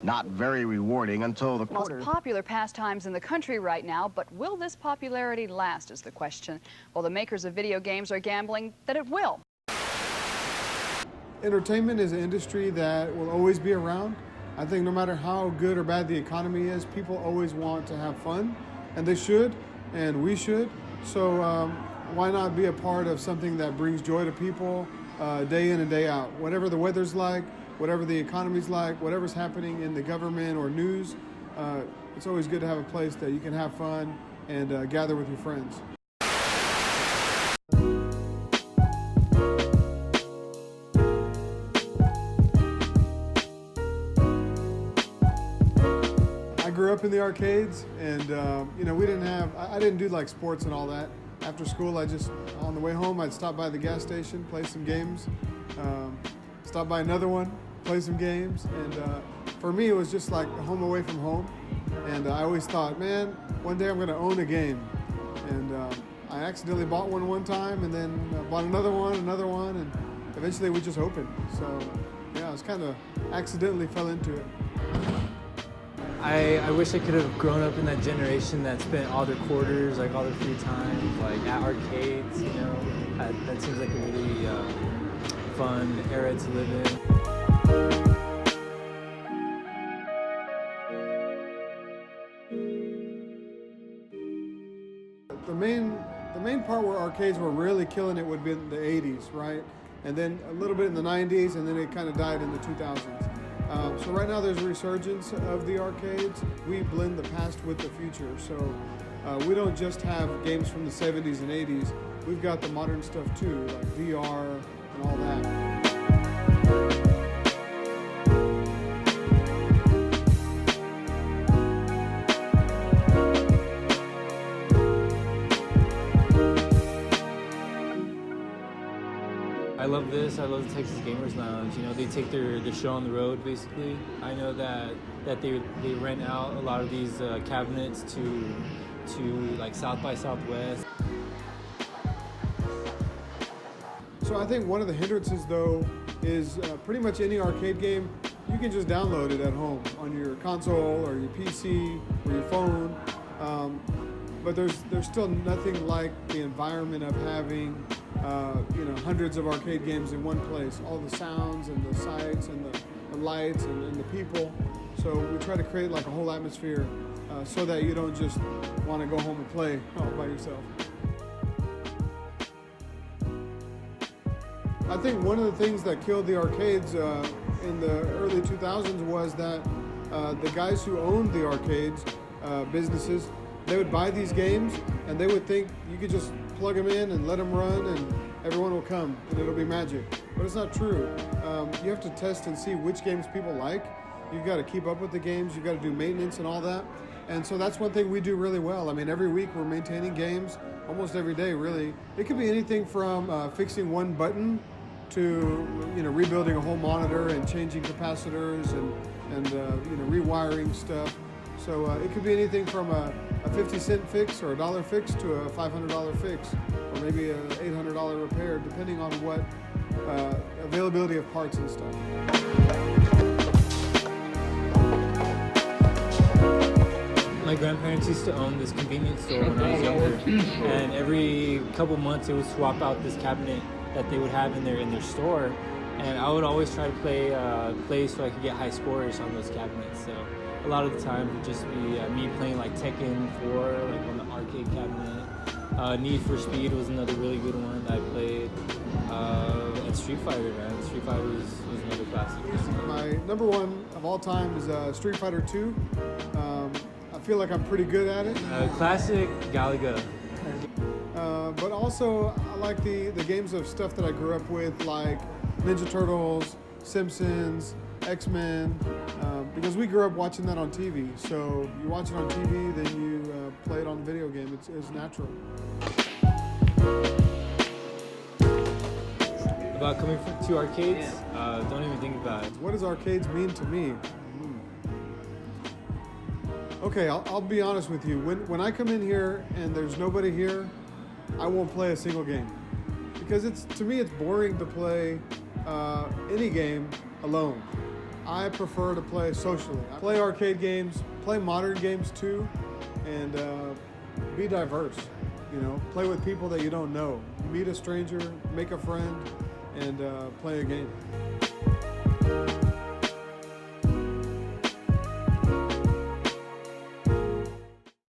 Not very rewarding until the Most popular pastimes in the country right now, but will this popularity last is the question. Well, the makers of video games are gambling that it will. Entertainment is an industry that will always be around. I think no matter how good or bad the economy is, people always want to have fun, and they should, and we should. So why not be a part of something that brings joy to people day in and day out? Whatever the weather's like, whatever the economy's like, whatever's happening in the government or news, it's always good to have a place that you can have fun and gather with your friends. I grew up in the arcades, and we didn't have, I didn't do like sports and all that. After school, on the way home, I'd stop by the gas station, play some games, stop by another one, play some games, and for me, it was just like home away from home. And I always thought, man, one day I'm going to own a game. And I accidentally bought one time, and then bought another one, and eventually we just opened. So yeah, I was kind of accidentally fell into it. I wish I could have grown up in that generation that spent all their quarters, like all their free time, like at arcades, you know. That seems like a really fun era to live in. The main part where arcades were really killing it would be in the 80s, right? And then a little bit in the 90s, and then it kind of died in the 2000s. So right now there's a resurgence of the arcades. We blend the past with the future. So we don't just have games from the 70s and 80s. We've got the modern stuff too, like VR and all that. I love this. I love the Texas Gamers Lounge. You know, they take their show on the road, basically. I know that they rent out a lot of these cabinets to like South by Southwest. So I think one of the hindrances, though, is pretty much any arcade game, you can just download it at home on your console or your PC or your phone. But there's still nothing like the environment of having hundreds of arcade games in one place. All the sounds and the sights and the lights and the people. So we try to create like a whole atmosphere so that you don't just want to go home and play all by yourself. I think one of the things that killed the arcades in the early 2000s was that the guys who owned the arcades, businesses, they would buy these games and they would think you could just plug them in and let them run and everyone will come and it'll be magic. But it's not true. You have to test and see which games people like. You've got to keep up with the games. You've got to do maintenance and all that. And so that's one thing we do really well. I mean, every week we're maintaining games, almost every day, really. It could be anything from fixing one button to rebuilding a whole monitor and changing capacitors and rewiring stuff. So it could be anything from a 50-cent fix or a $1 fix to a $500 fix, or maybe an $800 repair, depending on what availability of parts and stuff. My grandparents used to own this convenience store when I was younger, and every couple months they would swap out this cabinet that they would have in their store, and I would always try to play so I could get high scores on those cabinets. So a lot of the time it would just be me playing like Tekken 4, like on the arcade cabinet. Need for Speed was another really good one that I played. And Street Fighter, man. Street Fighter was another classic. My number one of all time is Street Fighter 2. I feel like I'm pretty good at it. Classic Galaga. But also I like the games of stuff that I grew up with, like Ninja Turtles, Simpsons, X-Men, because we grew up watching that on TV. So you watch it on TV, then you play it on the video game. It's natural. About coming to arcades, don't even think about it. What does arcades mean to me? Okay, I'll be honest with you. When I come in here and there's nobody here, I won't play a single game. Because to me it's boring to play any game alone. I prefer to play socially. I play arcade games, play modern games too, and be diverse. You know, play with people that you don't know. Meet a stranger, make a friend, and play a game.